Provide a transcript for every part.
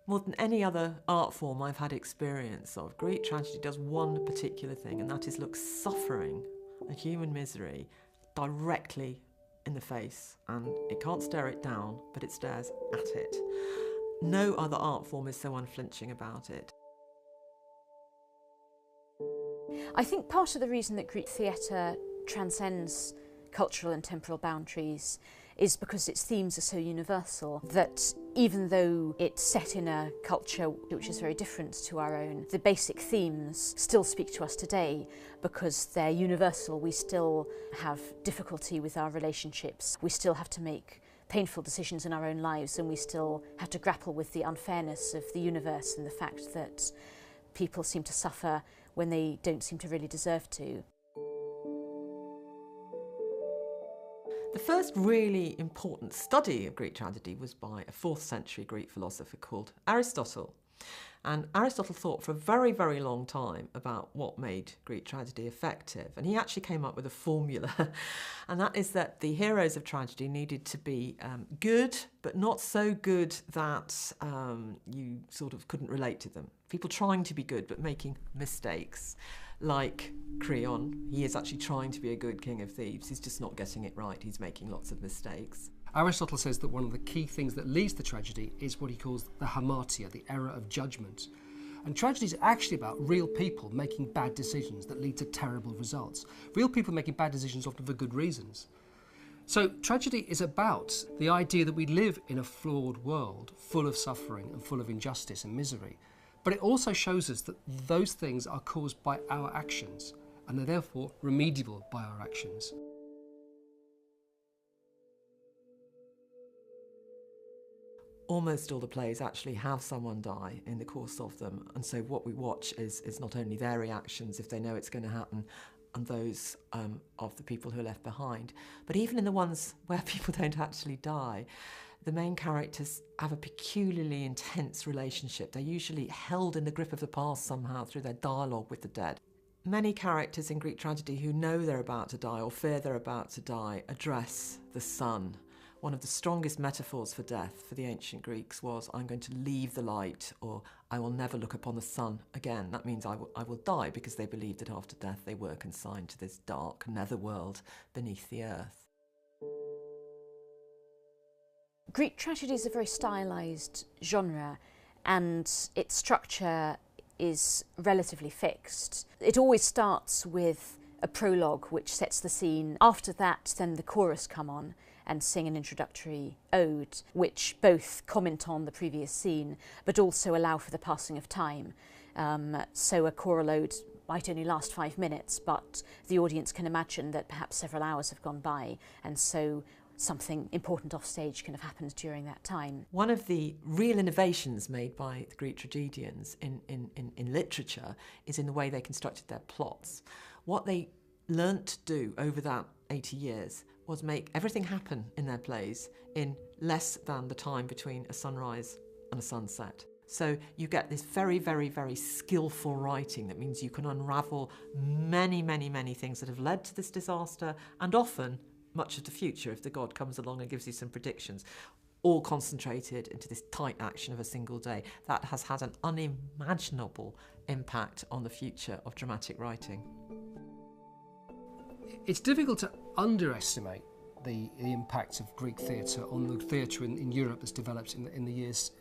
More than any other art form I've had experience of, Greek tragedy does one particular thing, and that is look suffering and human misery directly in the face. And it can't stare it down, but it stares at it. No other art form is so unflinching about it. I think part of the reason that Greek theatre transcends cultural and temporal boundaries is because its themes are so universal that even though it's set in a culture which is very different to our own, the basic themes still speak to us today because they're universal. We still have difficulty with our relationships. We still have to make painful decisions in our own lives, and we still have to grapple with the unfairness of the universe and the fact that people seem to suffer when they don't seem to really deserve to. The first really important study of Greek tragedy was by a 4th century Greek philosopher called Aristotle. And Aristotle thought for a very, very long time about what made Greek tragedy effective. And he actually came up with a formula, and that is that the heroes of tragedy needed to be good, but not so good that you sort of couldn't relate to them. People trying to be good, but making mistakes. Like Creon, he is actually trying to be a good king of thieves. He's just not getting it right. He's making lots of mistakes. Aristotle says that one of the key things that leads to tragedy is what he calls the hamartia, the error of judgment. And tragedy is actually about real people making bad decisions that lead to terrible results. Real people making bad decisions often for good reasons. So tragedy is about the idea that we live in a flawed world, full of suffering and full of injustice and misery. But it also shows us that those things are caused by our actions and are therefore remediable by our actions. Almost all the plays actually have someone die in the course of them, and so what we watch is not only their reactions if they know it's going to happen, and those of the people who are left behind, but even in the ones where people don't actually die, the main characters have a peculiarly intense relationship. They're usually held in the grip of the past somehow through their dialogue with the dead. Many characters in Greek tragedy who know they're about to die or fear they're about to die address the sun. One of the strongest metaphors for death for the ancient Greeks was, I'm going to leave the light, or I will never look upon the sun again. That means I will die, because they believed that after death they were consigned to this dark netherworld beneath the earth. Greek tragedy is a very stylised genre, and its structure is relatively fixed. It always starts with a prologue which sets the scene. After that, then the chorus come on and sing an introductory ode, which both comment on the previous scene, but also allow for the passing of time. So a choral ode might only last 5 minutes, but the audience can imagine that perhaps several hours have gone by, and so something important off stage can have happened during that time. One of the real innovations made by the Greek tragedians in literature is in the way they constructed their plots. What they learnt to do over that 80 years was make everything happen in their plays in less than the time between a sunrise and a sunset. So you get this very, very, very skillful writing that means you can unravel many, many, many things that have led to this disaster, and often much of the future if the god comes along and gives you some predictions, all concentrated into this tight action of a single day. That has had an unimaginable impact on the future of dramatic writing. It's difficult to underestimate the impact of Greek theatre on the theatre in Europe that's developed in the years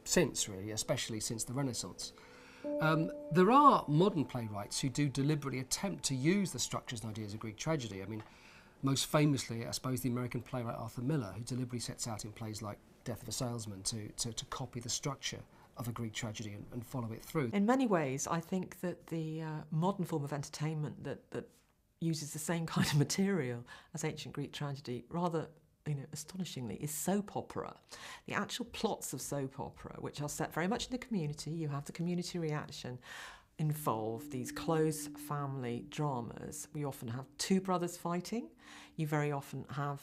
since, really, especially since the Renaissance. There are modern playwrights who do deliberately attempt to use the structures and ideas of Greek tragedy. I mean, most famously, I suppose, the American playwright Arthur Miller, who deliberately sets out in plays like Death of a Salesman to copy the structure of a Greek tragedy and follow it through. In many ways, I think that the modern form of entertainment that uses the same kind of material as ancient Greek tragedy, rather astonishingly, is soap opera. The actual plots of soap opera, which are set very much in the community, you have the community reaction, involve these close family dramas. We often have two brothers fighting. You very often have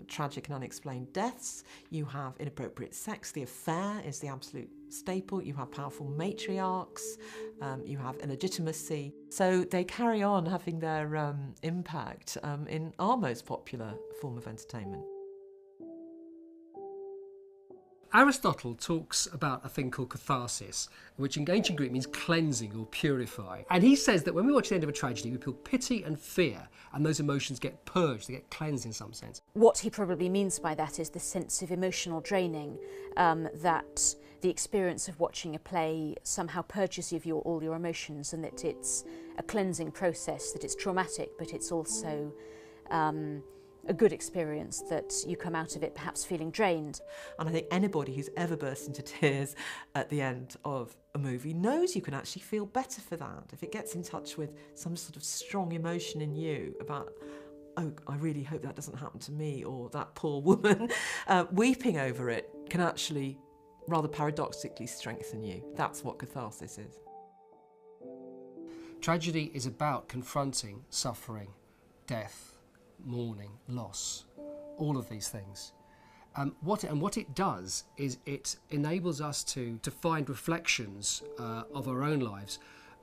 tragic and unexplained deaths. You have inappropriate sex. The affair is the absolute staple. You have powerful matriarchs. You have illegitimacy. So they carry on having their impact in our most popular form of entertainment. Aristotle talks about a thing called catharsis, which in ancient Greek means cleansing or purify. And he says that when we watch the end of a tragedy, we feel pity and fear, and those emotions get purged, they get cleansed in some sense. What he probably means by that is the sense of emotional draining, that the experience of watching a play somehow purges you of all your emotions, and that it's a cleansing process, that it's traumatic, but it's also a good experience, that you come out of it perhaps feeling drained. And I think anybody who's ever burst into tears at the end of a movie knows you can actually feel better for that. If it gets in touch with some sort of strong emotion in you about, oh, I really hope that doesn't happen to me, or that poor woman, weeping over it can actually rather paradoxically strengthen you. That's what catharsis is. Tragedy is about confronting suffering, death, mourning, loss, all of these things. What it does is it enables us to find reflections of our own lives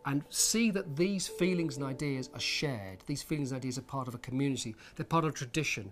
and see that these feelings and ideas are shared. These feelings and ideas are part of a community, they're part of a tradition.